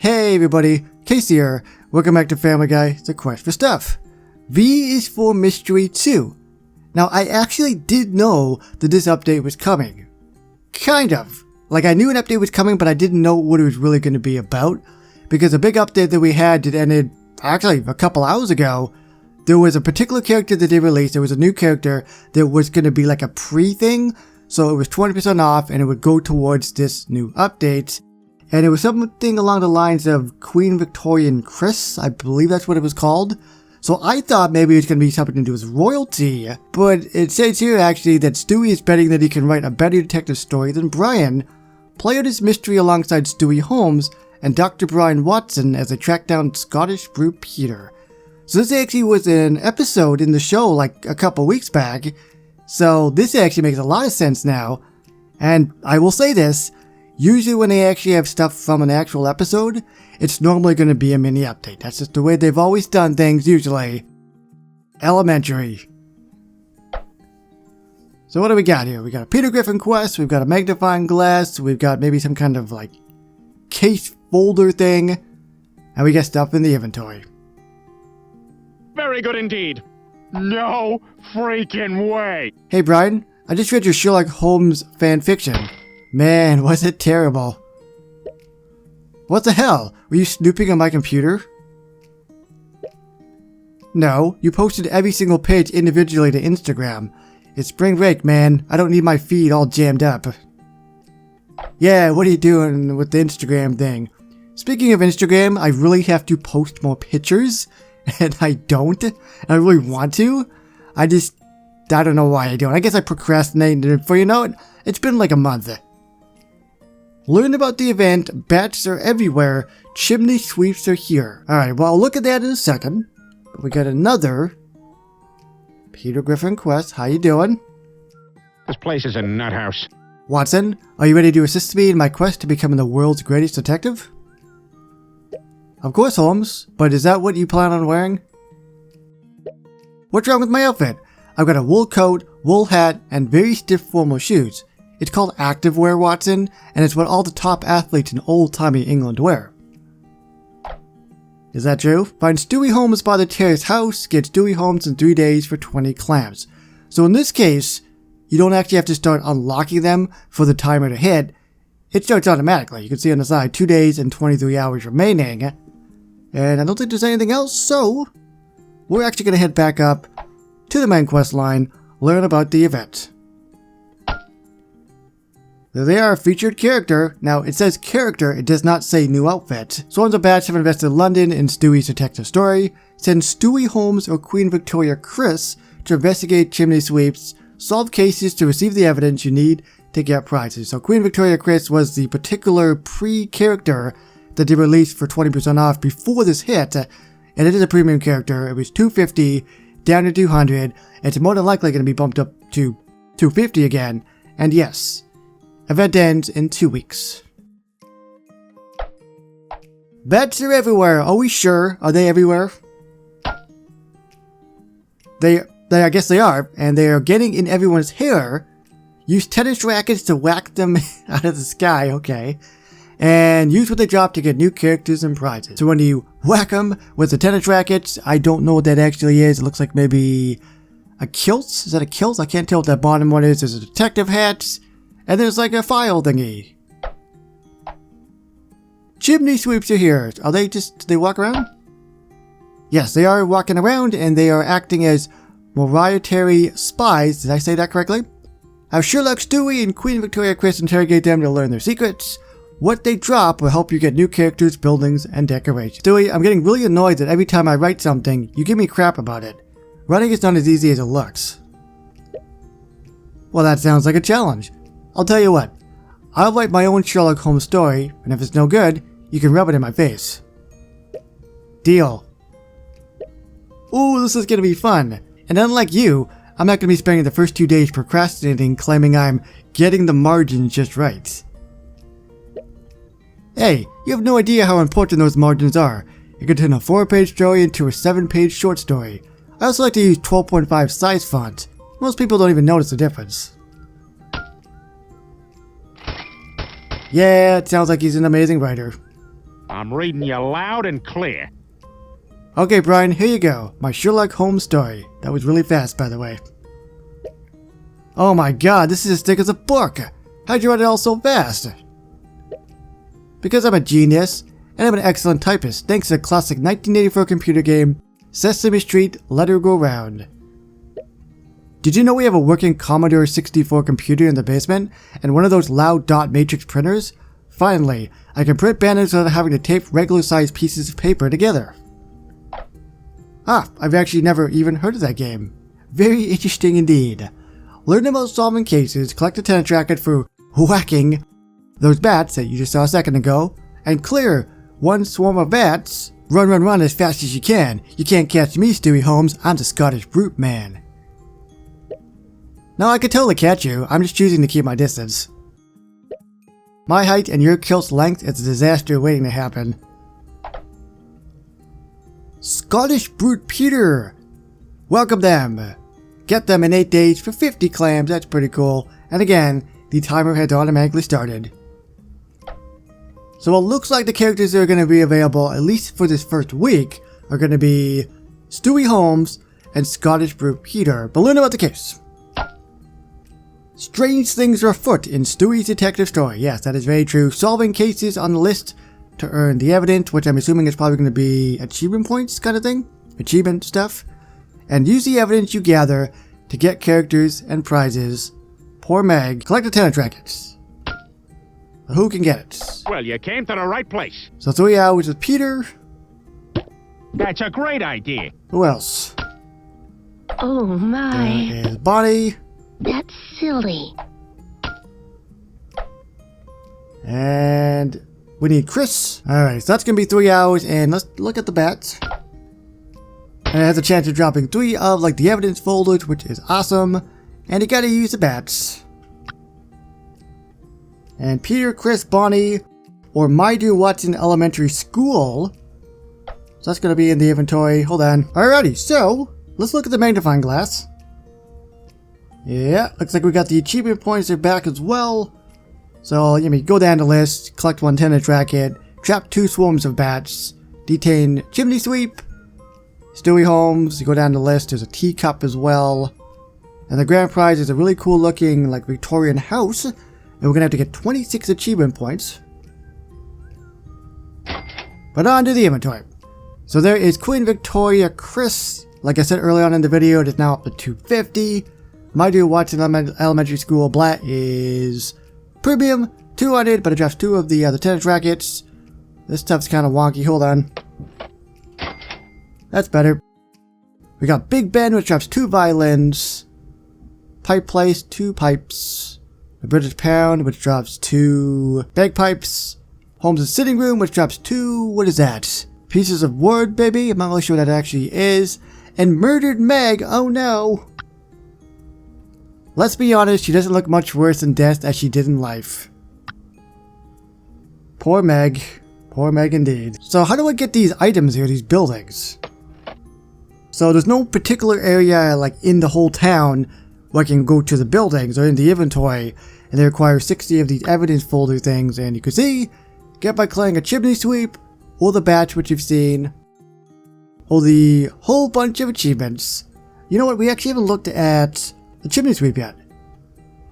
Hey everybody, Casey here. Welcome back to Family Guy, The Quest for Stuff. V is for Mystery 2. Now I actually did know that this update was coming. Kind of. Like I knew an update was coming, but I didn't know what it was really going to be about. Because a big update that we had that ended actually a couple hours ago, there was a particular character that they released. There was a new character that was going to be like a pre-thing. So it was 20% off and it would go towards this new update. And it was something along the lines of Queen Victoria and Chris. I believe that's what it was called. So I thought maybe it was going to be something to do with royalty. But it says here actually that Stewie is betting that he can write a better detective story than Brian. Play out his mystery alongside Stewie Holmes and Dr. Brian Watson as they track down Scottish Brew Peter. So this actually was an episode in the show like a couple weeks back. So this actually makes a lot of sense now. And I will say this. Usually when they actually have stuff from an actual episode, it's normally going to be a mini update. That's just the way they've always done things usually. Elementary. So what do we got here? We got a Peter Griffin quest, we've got a magnifying glass, we've got maybe some kind of like case folder thing, and we got stuff in the inventory. Very good indeed. No freaking way. Hey Brian, I just read your Sherlock Holmes fan fiction. Man, was it terrible. What the hell? Were you snooping on my computer? No, you posted every single page individually to Instagram. It's spring break, man. I don't need my feed all jammed up. Yeah, what are you doing with the Instagram thing? Speaking of Instagram, I really have to post more pictures. And I don't. I really want to. I don't know why I don't. I guess I procrastinated for, it's been like a month. Learn about the event, bats are everywhere, chimney sweeps are here. Alright, well I'll look at that in a second. But we got another Peter Griffin quest. How you doing? This place is a nut house. Watson, are you ready to assist me in my quest to become the world's greatest detective? Of course, Holmes, but is that what you plan on wearing? What's wrong with my outfit? I've got a wool coat, wool hat, and very stiff formal shoes. It's called activewear, Watson, and it's what all the top athletes in old-timey England wear. Is that true? Find Stewie Holmes by the terrace house, get Stewie Holmes in 3 days for 20 clams. So in this case, you don't actually have to start unlocking them for the timer to hit. It starts automatically. You can see on the side, 2 days and 23 hours remaining. And I don't think there's anything else, so we're actually going to head back up to the main quest line, learn about the event. There they are, featured character. Now, it says character, it does not say new outfit. Swarms of bats have invested London in Stewie's detective story. Send Stewie Holmes or Queen Victoria Chris to investigate chimney sweeps, solve cases to receive the evidence you need to get prizes. So Queen Victoria Chris was the particular pre-character that they released for 20% off before this hit. And it is a premium character. It was $250 down to $200. It's more than likely going to be bumped up to $250 again. And yes, event ends in 2 weeks. Bats are everywhere. Are we sure? Are they everywhere? I guess they are. And they are getting in everyone's hair. Use tennis rackets to whack them out of the sky. Okay. And use what they drop to get new characters and prizes. So when you whack them with the tennis rackets, I don't know what that actually is. It looks like maybe a kilt. Is that a kilt? I can't tell what that bottom one is. There's a detective hat. And there's like a file thingy. Chimney sweeps are here. Are they do they walk around? Yes, they are walking around and they are acting as Moriarty spies. Did I say that correctly? Have Sherlock, Stewie, and Queen Victoria Chris interrogate them to learn their secrets. What they drop will help you get new characters, buildings, and decorations. Stewie, I'm getting really annoyed that every time I write something, you give me crap about it. Writing is not as easy as it looks. Well, that sounds like a challenge. I'll tell you what, I'll write my own Sherlock Holmes story, and if it's no good, you can rub it in my face. Deal. Ooh, this is gonna be fun. And unlike you, I'm not gonna be spending the first 2 days procrastinating, claiming I'm getting the margins just right. Hey, you have no idea how important those margins are. You can turn a 4-page story into a 7-page short story. I also like to use 12.5 size font. Most people don't even notice the difference. Yeah, it sounds like he's an amazing writer. I'm reading you loud and clear. Okay, Brian, here you go. My Sherlock Holmes story. That was really fast, by the way. Oh my god, this is as thick as a book! How'd you write it all so fast? Because I'm a genius, and I'm an excellent typist, thanks to the classic 1984 computer game, Sesame Street, Let Her Go Round. Did you know we have a working Commodore 64 computer in the basement, and one of those loud dot matrix printers? Finally, I can print banners without having to tape regular-sized pieces of paper together. Ah, I've actually never even heard of that game. Very interesting indeed. Learn about solving cases, collect a tennis racket for whacking those bats that you just saw a second ago, and clear one swarm of bats. Run, run, run as fast as you can. You can't catch me, Stewie Holmes. I'm the Scottish brute man. No, I could totally catch you. I'm just choosing to keep my distance. My height and your kilt's length is a disaster waiting to happen. Scottish brute Peter! Welcome them! Get them in 8 days for 50 clams, that's pretty cool. And again, the timer has automatically started. So it looks like the characters that are going to be available, at least for this first week, are going to be Stewie Holmes and Scottish brute Peter. But learn about the case. Strange things are afoot in Stewie's detective story. Yes, that is very true. Solving cases on the list to earn the evidence, which I'm assuming is probably going to be achievement points kind of thing. Achievement stuff. And use the evidence you gather to get characters and prizes. Poor Meg. Collect the tennis rackets. Who can get it? Well, you came to the right place. So 3 hours with Peter. That's a great idea. Who else? Oh my. There is Bonnie. That's silly. And we need Chris. Alright, so that's going to be 3 hours, and let's look at the bats. And it has a chance of dropping 3 of like the evidence folders, which is awesome. And you gotta use the bats. And Peter, Chris, Bonnie, or My Dear Watson Elementary School. So that's going to be in the inventory. Hold on. Alrighty, so let's look at the magnifying glass. Yeah, looks like we got the achievement points there back as well. So, go down the list, collect 1 tennis racket, trap 2 swarms of bats, detain chimney sweep, Stewie Holmes, you go down the list, there's a teacup as well. And the grand prize is a really cool looking, like, Victorian house. And we're gonna have to get 26 achievement points. But on to the inventory. So there is Queen Victoria Chris. Like I said earlier on in the video, it is now up to 250. My Dear Watson Elementary School Black is premium, 200, but it drops 2 of the tennis rackets. This stuff's kind of wonky. Hold on. That's better. We got Big Ben, which drops 2 violins. Pipe Place, 2 pipes. The British Pound, which drops 2 bagpipes. Holmes' Sitting Room, which drops 2, what is that? Pieces of Wood, baby? I'm not really sure what that actually is. And Murdered Meg, oh no. Let's be honest, she doesn't look much worse in death as she did in life. Poor Meg. Poor Meg indeed. So how do I get these items here, these buildings? So there's no particular area like in the whole town where I can go to the buildings or in the inventory, and they require 60 of these evidence folder things, and you can see, get by clearing a chimney sweep, or the batch which you've seen, or the whole bunch of achievements. You know what, we actually haven't looked at the chimney sweep yet.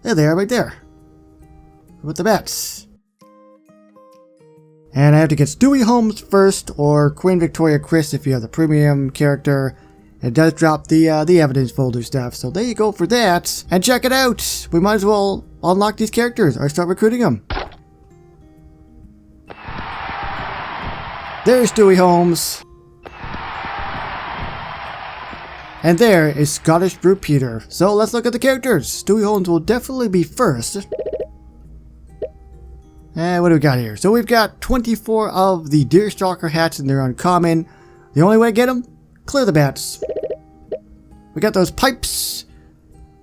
There they are right there. With the bats. And I have to get Stewie Holmes first, or Queen Victoria Chris if you have the premium character. It does drop the evidence folder stuff, so there you go for that. And check it out! We might as well unlock these characters or start recruiting them. There's Stewie Holmes. And there is Scottish brute Peter. So let's look at the characters. Stewie Holmes will definitely be first. And what do we got here? So we've got 24 of the Deerstalker hats and they're uncommon. The only way to get them? Clear the bats. We got those pipes.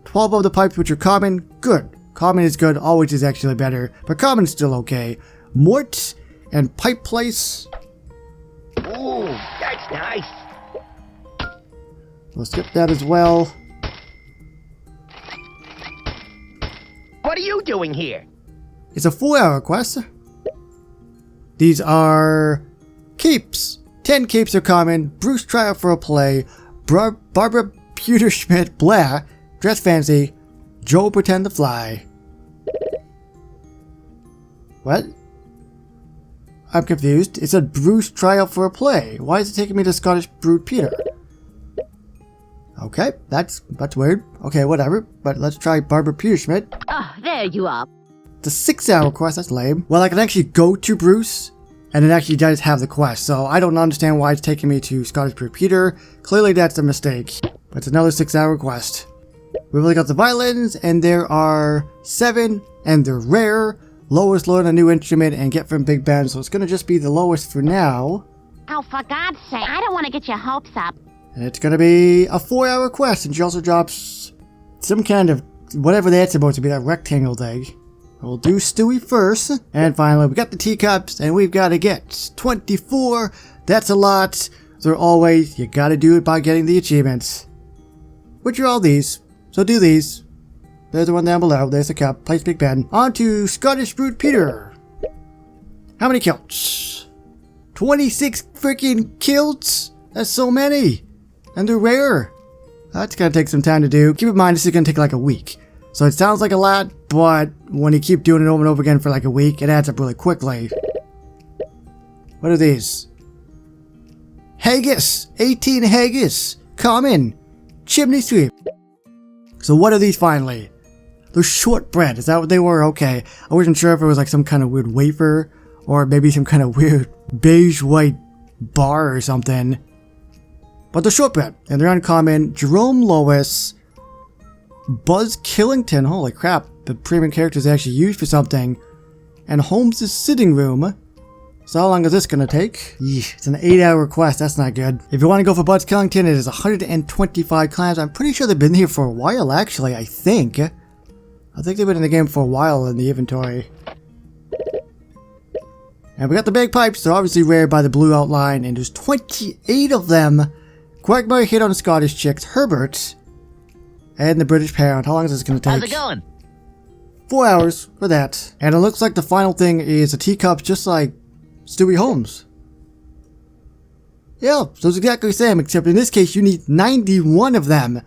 12 of the pipes which are common. Good. Common is good. Always is actually better. But common is still okay. Mort and Pipe Place. Ooh, that's nice. We'll skip that as well. What are you doing here? It's a 4-hour quest. These are capes. 10 capes are common. Bruce try out for a play. Barbara Pewterschmidt, Blair, dress fancy. Joe pretend to fly. What? I'm confused. It said Bruce try out for a play. Why is it taking me to Scottish Brood Peter? Okay, that's weird. Okay, whatever. But let's try Barbara Pewterschmidt. Oh, there you are. It's a 6-hour quest, that's lame. Well, I can actually go to Bruce, and it actually does have the quest, so I don't understand why it's taking me to Scottish Brood Peter. Clearly that's a mistake. But it's another 6-hour quest. We've only got the violins, and there are 7, and they're rare. Lowest learn a new instrument and get from Big Ben, so it's gonna just be the lowest for now. Oh, for God's sake, I don't want to get your hopes up. And it's gonna be a 4-hour quest, and she also drops some kind of, whatever that's supposed to be, that rectangle thing. We'll do Stewie first, and finally we got the teacups, and we've got to get 24. That's a lot. So always, you gotta do it by getting the achievements. Which are all these, so do these. There's the one down below, there's the cup, place Big Ben. On to Scottish Brood Peter. How many kilts? 26 freaking kilts? That's so many. And they're rare. That's gonna take some time to do. Keep in mind, this is gonna take like a week. So it sounds like a lot, but when you keep doing it over and over again for like a week, it adds up really quickly. What are these? Haggis! 18 haggis! Common! Chimney sweep! So what are these finally? They're shortbread, is that what they were? Okay. I wasn't sure if it was like some kind of weird wafer, or maybe some kind of weird beige white bar or something. But they're shortbread, and they're uncommon. Jerome Lois, Buzz Killington, holy crap, the premium character is actually used for something. And Holmes' sitting room. So how long is this gonna take? It's an 8-hour quest, that's not good. If you want to go for Buzz Killington, it is 125 clams. I'm pretty sure they've been here for a while actually, I think. They've been in the game for a while in the inventory. And we got the bagpipes, they're obviously rare by the blue outline, and there's 28 of them. Quagmire hit on the Scottish chicks, Herbert, and the British pound. How long is this going to take? How's it going? 4 hours for that. And it looks like the final thing is a teacup just like Stewie Holmes. Yeah, so it's exactly the same, except in this case you need 91 of them.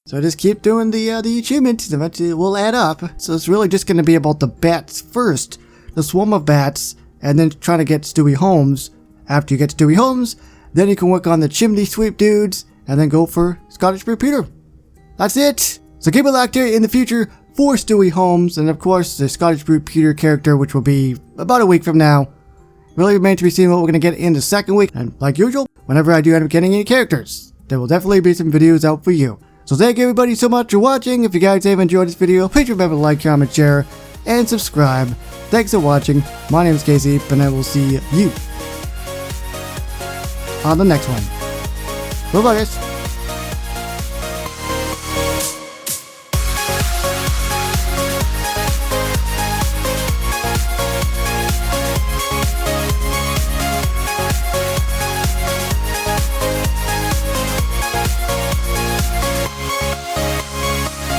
So just keep doing the achievements, eventually it will add up. So it's really just going to be about the bats first, the swarm of bats, and then trying to get Stewie Holmes. After you get Stewie Holmes, then you can work on the chimney sweep dudes, and then go for Scottish Brood Peter. That's it! So keep it locked here in the future for Stewie Holmes, and of course the Scottish Brood Peter character, which will be about a week from now. Really remains to be seen what we're going to get in the second week, and like usual, whenever I do end up getting any characters, there will definitely be some videos out for you. So thank you everybody so much for watching. If you guys have enjoyed this video, please remember to like, comment, share, and subscribe. Thanks for watching. My name is Casey, and I will see you on the next one. Bye-bye guys.